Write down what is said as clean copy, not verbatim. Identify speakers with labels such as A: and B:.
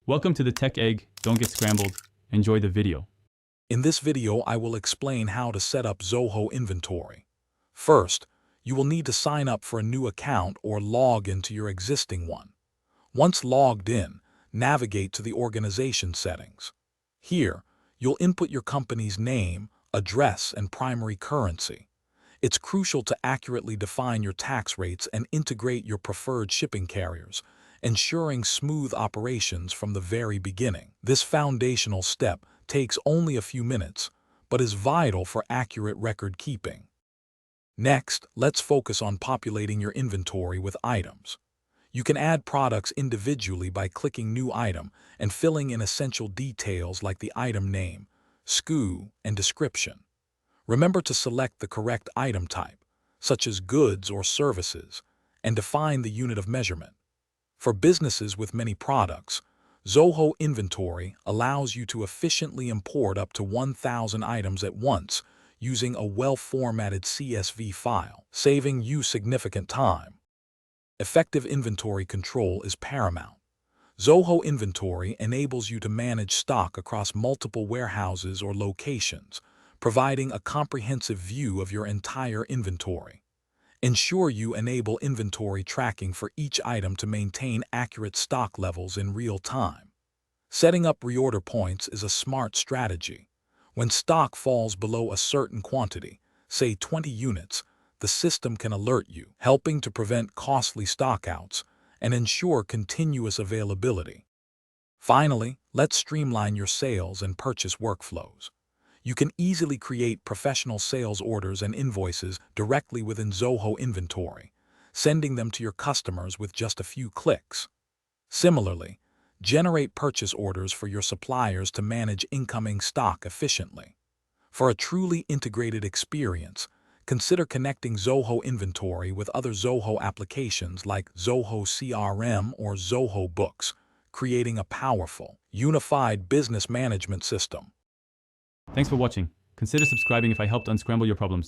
A: Welcome to the Tech Egg. Don't get scrambled. Enjoy the video.
B: In this video, I will explain how to set up Zoho Inventory. First, you will need to sign up for a new account or log into your existing one. Once logged in, navigate to the organization settings. Here, you'll input your company's name, address, and primary currency. It's crucial to accurately define your tax rates and integrate your preferred shipping carriers, ensuring smooth operations from the very beginning. This foundational step takes only a few minutes, but is vital for accurate record keeping. Next, let's focus on populating your inventory with items. You can add products individually by clicking New Item and filling in essential details like the item name, SKU, and description. Remember to select the correct item type, such as goods or services, and define the unit of measurement. For businesses with many products, Zoho Inventory allows you to efficiently import up to 1,000 items at once using a well-formatted CSV file, saving you significant time. Effective inventory control is paramount. Zoho Inventory enables you to manage stock across multiple warehouses or locations, providing a comprehensive view of your entire inventory. Ensure you enable inventory tracking for each item to maintain accurate stock levels in real time. Setting up reorder points is a smart strategy. When stock falls below a certain quantity, say 20 units, the system can alert you, helping to prevent costly stockouts and ensure continuous availability. Finally, let's streamline your sales and purchase workflows. You can easily create professional sales orders and invoices directly within Zoho Inventory, sending them to your customers with just a few clicks. Similarly, generate purchase orders for your suppliers to manage incoming stock efficiently. For a truly integrated experience, consider connecting Zoho Inventory with other Zoho applications like Zoho CRM or Zoho Books, creating a powerful, unified business management system.
A: Thanks for watching. Consider subscribing if I helped unscramble your problems.